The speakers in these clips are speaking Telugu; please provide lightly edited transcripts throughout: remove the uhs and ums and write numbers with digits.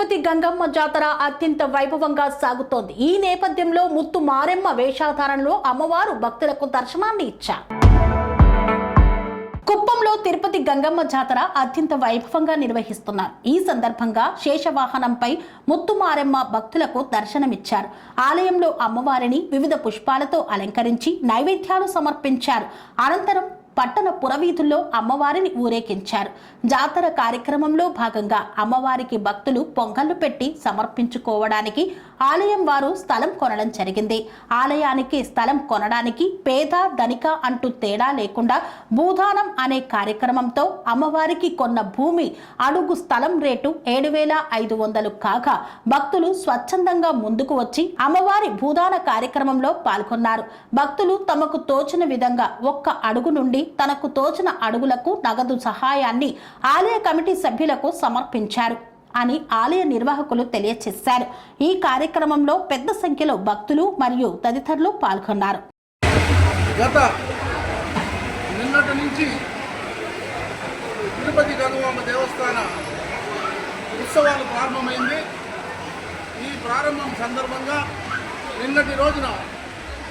తిరుపతి గంగమ్మ జాతర అత్యంత వైభవంగా సాగుతోంది. ఈ నేపథ్యంలో ముత్తు మారెమ్మ వేషాధారణలో అమ్మవారు భక్తులకు దర్శనాన్ని ఇచ్చారు. కుప్పంలో తిరుపతి గంగమ్మ జాతర అత్యంత వైభవంగా నిర్వహిస్తున్నారు. ఈ సందర్భంగా శేషవాహనంపై ముత్తుమారెమ్మ భక్తులకు దర్శనమిచ్చారు. ఆలయంలో అమ్మవారిని వివిధ పుష్పాలతో అలంకరించి నైవేద్యాలు సమర్పించారు. అనంతరం పట్టణ పురవీధుల్లో అమ్మవారిని ఊరేగించారు. జాతర కార్యక్రమంలో భాగంగా అమ్మవారికి భక్తులు పొంగళ్లు పెట్టి సమర్పించుకోవడానికి ఆలయం వారు స్థలం కొనడం జరిగింది. ఆలయానికి స్థలం కొనడానికి పేద ధనిక అంటూ తేడా లేకుండా భూదానం అనే కార్యక్రమంతో అమ్మవారికి కొన్న భూమి అడుగు స్థలం రేటు 7,500 కాగా భక్తులు స్వచ్ఛందంగా ముందుకు వచ్చి అమ్మవారి భూదాన కార్యక్రమంలో పాల్గొన్నారు. భక్తులు తమకు తోచిన విధంగా ఒక్క అడుగు నుండి తనకు తోచిన అడుగులకు నగదు సహాయాన్ని ఆలయ కమిటీ సభ్యులకు సమర్పించారు అని ఆలయ నిర్వాహకులు తెలియజేశారు. ఈ కార్యక్రమంలో పెద్ద సంఖ్యలో భక్తులు మరియు తదితరులు పాల్గొన్నారు. గత నిన్నటి నుంచి తిరుపతి గంగమ్మ దేవస్థాన ఉత్సవాలు ప్రారంభమైంది. ఈ ప్రారంభం సందర్భంగా నిన్నటి రోజున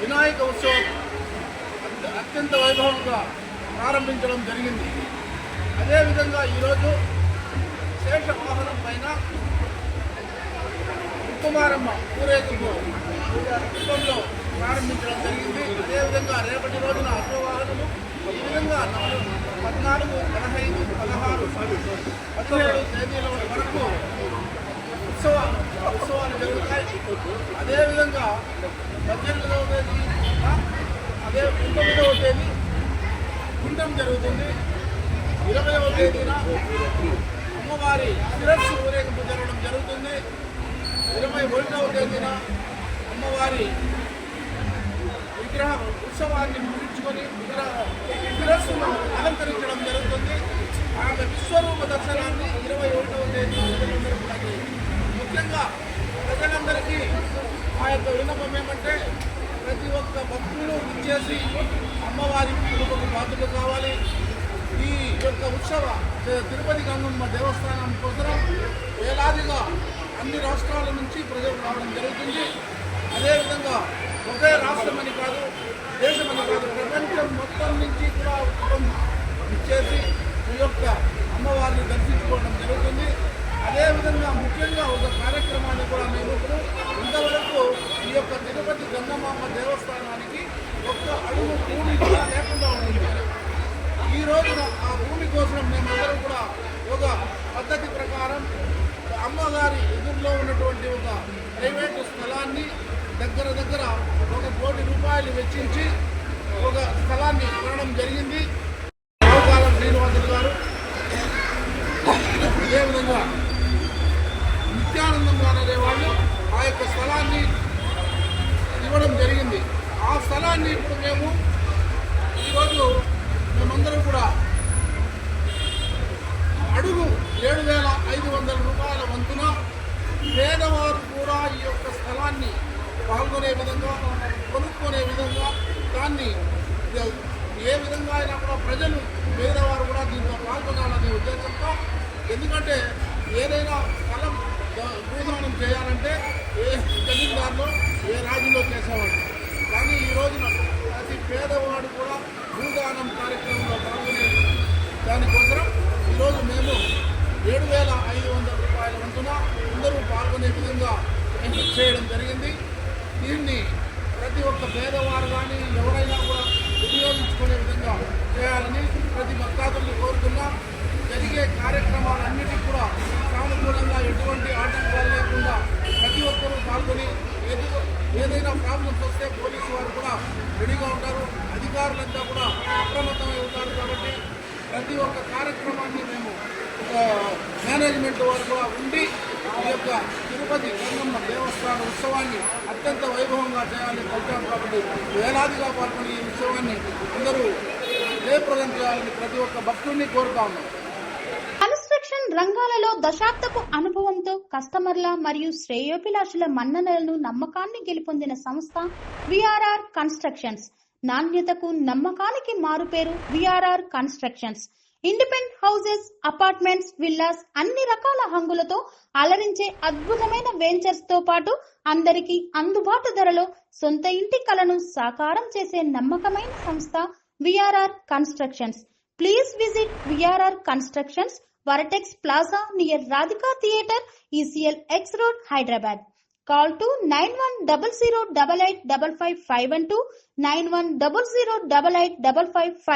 వినాయక ఉత్సవం అత్యంత వైభవంగా ప్రారంభించడం జరిగింది. అదేవిధంగా ఈరోజు శేషవాహనం పైన ముత్తుమారెమ్మ ఊరేగింపు కుప్పంలో ప్రారంభించడం జరిగింది. అదేవిధంగా రేపటి రోజున అశ్వవాహనము ఈ విధంగా 14, 15, 16, 17 తేదీల వరకు ఉత్సవాలు జరుగుతాయి. అదేవిధంగా 18వ తేదీ 19వ తేదీ కుండం జరుగుతుంది. 20వ తేదీన అమ్మవారి శిరస్సు ఊరేగింపు జరగడం జరుగుతుంది. 21వ తేదీన అమ్మవారి విగ్రహ ఉత్సవాన్ని ముగించుకొని శిరస్సును అలంకరించడం జరుగుతుంది. ఆమె విశ్వరూప దర్శనాన్ని 21వ తేదీ జరుగుతుంది. ముఖ్యంగా ప్రజలందరికీ ఆ యొక్క విన్నపం ఏమంటే ప్రతి ఒక్క భక్తులు ఇచ్చేసి అమ్మవారి కృపకు పాత్రలు కావాలి. ఈ యొక్క ఉత్సవ తిరుపతి గంగమ్మ దేవస్థానం కోసం వేలాదిగా అన్ని రాష్ట్రాల నుంచి ప్రజలు రావడం జరుగుతుంది. అదేవిధంగా ఒకే రాష్ట్రమని కాదు, దేశమని కాదు, ప్రపంచం మొత్తం నుంచి కూడా ఇచ్చేసి ఈ యొక్క అమ్మవారిని దర్శించుకోవడం జరుగుతుంది. అదేవిధంగా ముఖ్యంగా ఒక కార్యక్రమాన్ని కూడా మేము ఇంతవరకు ఈ యొక్క తిరుపతి గంగమ్మ దేవస్థానానికి ఒక్క అడుగు భూమి కూడా లేకుండా ఉంటుంది. ఈ రోజున ఆ భూమి కోసం మేమందరం కూడా ఒక పద్ధతి ప్రకారం అమ్మగారి ఎదురులో ఉన్నటువంటి ఒక ప్రైవేటు స్థలాన్ని దగ్గర 1 కోటి రూపాయలు వెచ్చించి ఒక స్థలాన్ని కొనడం జరిగింది. రావుకాలం శ్రీనివాసులు గారు, అదేవిధంగా నిత్యానందం గారు అనే వాళ్ళు ఆ యొక్క స్థలాన్ని ఇవ్వడం జరిగింది. ఆ స్థలాన్ని ఇప్పుడు మేము ఈరోజు మేమందరం కూడా అడుగు 7,500 రూపాయల వంతున పేదవారు కూడా ఈ యొక్క స్థలాన్ని పాల్గొనే విధంగా, కొనుక్కునే విధంగా, దాన్ని ఏ విధంగా అయినా కూడా ప్రజలు పేదవారు కూడా దీంట్లో పాల్గొనాలనే ఉద్దేశంతో, ఎందుకంటే ఏదైనా స్థలం భూదానం చేయాలంటే ఏ జమీందారులో ఏ రాజులో చేసేవాడు. కానీ ఈ రోజున ప్రతి పేదవాడు కూడా భూదానం కార్యక్రమంలో పాల్గొనే దానికోసం ఈరోజు మేము 7,500 రూపాయల వంతున అందరూ పాల్గొనే విధంగా చేయడం జరిగింది. దీన్ని ప్రతి ఒక్క పేదవారు కానీ ఎవరైనా కూడా ఉపయోగించుకునే విధంగా చేయాలని ప్రతి భక్తాదుల్ని కోరుతున్నా. జరిగే కార్యక్రమాలన్నిటికీ కూడా సానుకూలంగా ఎటువంటి ఆటంకాలు లేకుండా ప్రతి ఒక్కరూ పాల్గొని ఏదైనా ప్రాబ్లమ్స్ వస్తే పోలీసు వారు కూడా రెడీగా ఉంటారు, అధికారులంతా కూడా అప్రమత్తమై ఉంటారు. కాబట్టి ప్రతి ఒక్క కార్యక్రమాన్ని మేము మేనేజ్మెంట్ వారు కూడా ఉండి ఈ యొక్క తిరుపతి గంగమ్మ దేవస్థాన ఉత్సవాన్ని అత్యంత వైభవంగా చేయాలని కోరుతాం. కాబట్టి వేలాదిగా పాల్గొని ఈ ఉత్సవాన్ని అందరూ జయప్రదం చేయాలని ప్రతి ఒక్క భక్తుడిని కోరుతా ఉన్నాం. కన్స్ట్రక్షన్ రంగాలలో దశాబ్దపు అనుభవంతో కస్టమర్ల మరియు శ్రేయోభిలాషుల మన్ననలను, నమ్మకాన్ని గెలుపొందిన సంస్థ విఆర్ఆర్ కన్స్ట్రక్షన్స్. నాణ్యతకు, నమ్మకానికి మారుపేరు VRR constructions. Independent houses, apartments, villas అన్ని రకాల హంగులతో అలరించే అద్భుతమైన వెంచర్స్ తో పాటు అందరికీ అందుబాటు ధరలో సొంత ఇంటి కలను సాకారం చేసే నమ్మకమైన సంస్థ VRR constructions. Please visit VRR constructions, Varatex Plaza near Radhika Theatre, ECL X Road, Hyderabad. Call to 9100885551 9100885559.